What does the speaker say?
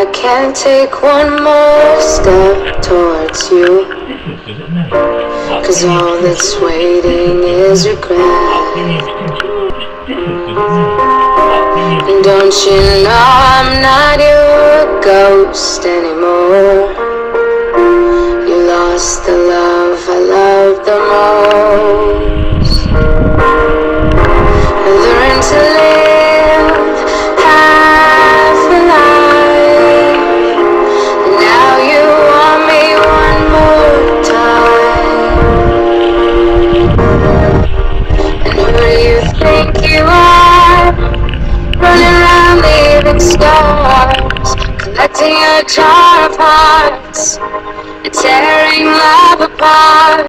I can't take one more step towards you, 'cause all that's waiting is regret. And don't you know I'm not your ghost anymore? You lost the love I loved the most. I learned to live half alive, and now you want me one more time. And who do you think you are, running around leaving scars, collecting a jar of hearts and tearing love apart?